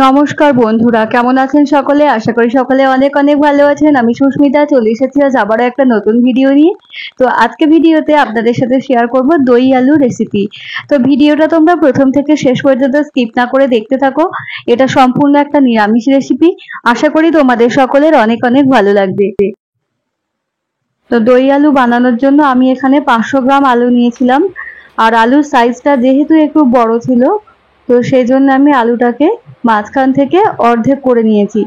নমস্কার বন্ধুরা, কেমন আছেন সকলে? আশা করি সকলে অনেক অনেক ভালো আছেন। আমি সুস্মিতা চলে এসেছি আজ আবারও একটা নতুন ভিডিও নিয়ে। তো আজকে ভিডিওতে আপনাদের সাথে শেয়ার করব দই আলু রেসিপি। তো ভিডিওটা তোমরা প্রথম থেকে শেষ পর্যন্ত স্কিপ না করে দেখতে থাকো। এটা সম্পূর্ণ একটা নিরামিষ রেসিপি। আশা করি তোমাদের সকলের অনেক অনেক ভালো লাগবে। তো দই আলু বানানোর জন্য আমি এখানে 500 গ্রাম আলু নিয়েছিলাম। আর আলুর সাইজটা যেহেতু একটু বড় ছিল, তো সেই জন্য আমি আলুটাকে মাঝখান থেকে অর্ধেক করে নিয়েছি।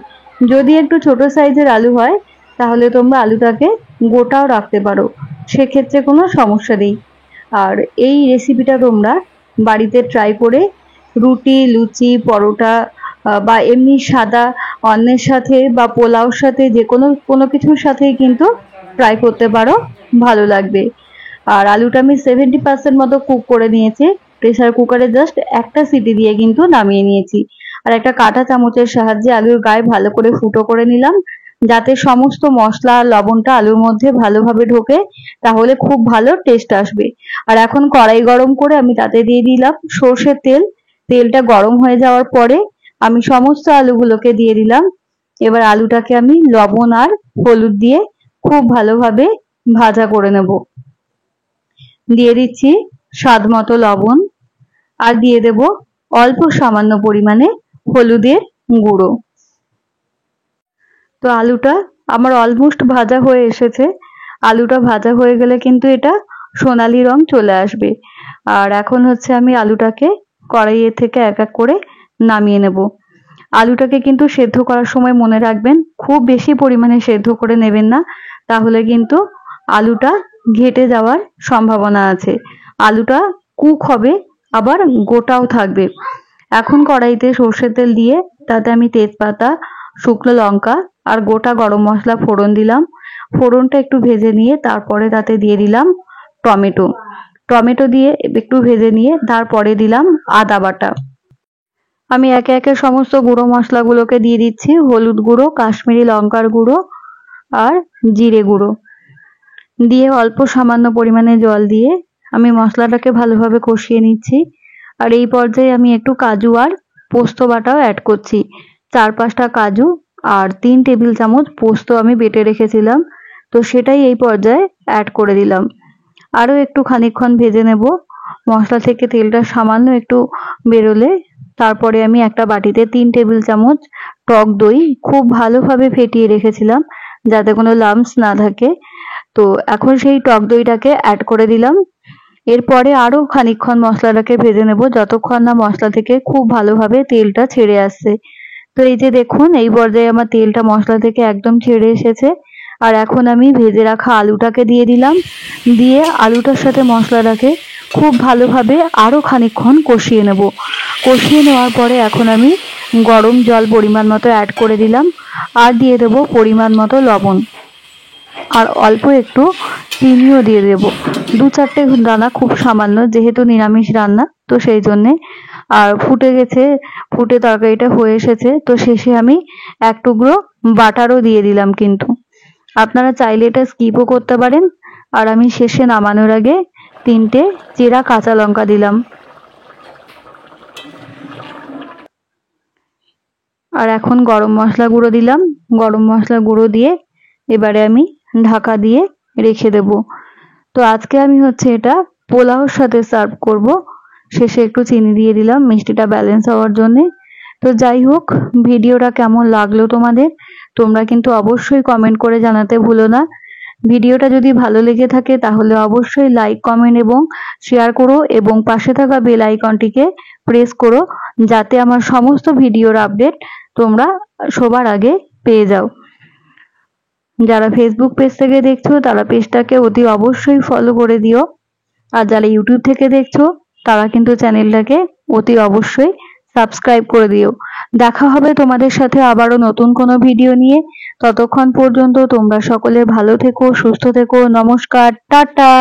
যদি একটু ছোট সাইজের আলু হয় তাহলে তোমরা আলুটাকে গোটাও রাখতে পারো, সেক্ষেত্রে কোনো সমস্যা নেই। আর এই রেসিপিটা তোমরা বাড়িতে ট্রাই করে রুটি, লুচি, পরোটা বা এমনি সাদা অন্নের সাথে বা পোলাওর সাথে যে কোনো কিছুর সাথেই কিন্তু ট্রাই করতে পারো, ভালো লাগবে। আর আলুটা আমি 70% মতো কুক করে নিয়েছি। প্রেসার কুকারে জাস্ট একটা সিটি দিয়ে কিন্তু নামিয়ে নিয়েছি। আর একটা কাঁটা চামচের সাহায্যে আলুর গায়ে ভালো করে ফুটো করে নিলাম, যাতে সমস্ত মশলা আর লবণটা আলুর মধ্যে ভালোভাবে ঢোকে, তাহলে খুব ভালো টেস্ট আসবে। আর এখন কড়াই গরম করে আমি তাতে দিয়ে দিলাম সর্ষের তেল। তেলটা গরম হয়ে যাওয়ার পরে আমি সমস্ত আলুগুলোকে দিয়ে দিলাম। এবার আলুটাকে আমি লবণ আর হলুদ দিয়ে খুব ভালোভাবে ভাজা করে নেব। দিয়ে দিচ্ছি স্বাদ মতো লবণ, আর দিয়ে দেব অল্প সামান্য পরিমাণে হলুদের গুঁড়ো। তো আলুটা আমার অলমোস্ট ভাজা হয়ে এসেছে। আলুটা ভাজা হয়ে গেলে কিন্তু এটা সোনালী রং চলে আসবে। আর এখন হচ্ছে আমি আলুটাকে কড়াইয়ের থেকে এক এক করে নামিয়ে নেব। আলুটাকে কিন্তু সেদ্ধ করার সময় মনে রাখবেন, খুব বেশি পরিমাণে সেদ্ধ করে নেবেন না, তাহলে কিন্তু আলুটা ঘেটে যাওয়ার সম্ভাবনা আছে। আলুটা কুক হবে, আবার গোটাও থাকবে। এখন কড়াইতে সর্ষের তেল দিয়ে তাতে আমি তেজপাতা, শুকনো লঙ্কা আর গোটা গরম মশলা ফোড়ন দিলাম। ফোড়নটা একটু ভেজে নিয়ে তারপরে তাতে দিয়ে দিলাম টমেটো। টমেটো দিয়ে একটু ভেজে নিয়ে তারপরে দিলাম আদা বাটা। আমি একে একে সমস্ত গুঁড়ো মশলাগুলোকে দিয়ে দিচ্ছি। হলুদ গুঁড়ো, কাশ্মীরি লঙ্কার গুঁড়ো আর জিরে গুঁড়ো দিয়ে অল্প সামান্য পরিমাণে জল দিয়ে আমি মশলাটাকে ভালোভাবে কষিয়ে নিচ্ছি। আর এই পর্যায়ে আমি একটু কাজু আর পোস্ত বাটাও অ্যাড করছি। 4-5টা কাজু আর 3 টেবিল চামচ পোস্ত আমি বেটে রেখেছিলাম, তো সেটাই এই পর্যায়ে অ্যাড করে দিলাম। আরও একটু খানিকক্ষণ ভেজে নেব। মশলা থেকে তেলটা সামান্য একটু বেরোলে তারপরে আমি একটা বাটিতে 3 টেবিল চামচ টক দই খুব ভালোভাবে ফেটিয়ে রেখেছিলাম, যাতে কোনো লাম্পস না থাকে। তো এখন সেই টক দইটাকে অ্যাড করে দিলাম। এরপরে আরো খানিকক্ষণ মশলাটাকে ভেজে নেব, যতক্ষণ না মশলা থেকে খুব ভালোভাবে তেলটা ছেড়ে আসছে। তো এই যে দেখুন, এই পর্যায়ে আমার তেলটা মশলা থেকে একদম ছেড়ে এসেছে। আর এখন আমি ভেজে রাখা আলুটাকে দিয়ে দিলাম। দিয়ে আলুটার সাথে মশলাটাকে খুব ভালোভাবে আরো খানিকক্ষণ কষিয়ে নেব। কষিয়ে নেওয়ার পরে এখন আমি গরম জল পরিমাণ মতো অ্যাড করে দিলাম, আর দিয়ে দেব পরিমাণ মতো লবণ, আর অল্প একটু চিনিও দিয়ে দেব। 2-4টে দানা, খুব সামান্য, যেহেতু নিরামিষ রান্না তো সেই জন্যে। আর ফুটে গেছে, ফুটে তরকারিটা হয়ে এসেছে, তো শেষে আমি এক টুকরো বাটারও দিয়ে দিলাম। কিন্তু আপনারা চাইলে এটা স্কিপও করতে পারেন। আর আমি শেষে নামানোর আগে 3টে চেরা কাঁচা লঙ্কা দিলাম। আর এখন গরম মশলা গুঁড়ো দিলাম। গরম মশলা গুঁড়ো দিয়ে এবারে আমি ঢাকা দিয়ে রেখে দেব। তো আজকে আমি হচ্ছে এটা পোলাওর সাথে সার্ভ করব। শেষে একটু চিনি দিয়ে দিলাম মিষ্টিটা ব্যালেন্স হওয়ার জন্যে। তো যাই হোক, ভিডিওটা কেমন লাগলো তোমাদের, তোমরা কিন্তু অবশ্যই কমেন্ট করে জানাতে ভুলো না। ভিডিওটা যদি ভালো লেগে থাকে তাহলে অবশ্যই লাইক, কমেন্ট এবং শেয়ার করো, এবং পাশে থাকা বেল আইকনটিকে প্রেস করো, যাতে আমার সমস্ত ভিডিওর আপডেট তোমরা সবার আগে পেয়ে যাও। যারা ফেসবুক পেজ থেকে দেখছো তারা পেজটাকে অতি অবশ্যই ফলো করে দিও। আর যারা ইউটিউব থেকে দেখছো তারা কিন্তু চ্যানেলটাকে অতি অবশ্যই সাবস্ক্রাইব করে দিও। দেখা হবে তোমাদের সাথে আবারও নতুন কোনো ভিডিও নিয়ে। ততক্ষণ পর্যন্ত তোমরা সকলে ভালো থেকো, সুস্থ থেকো। নমস্কার, টাটা।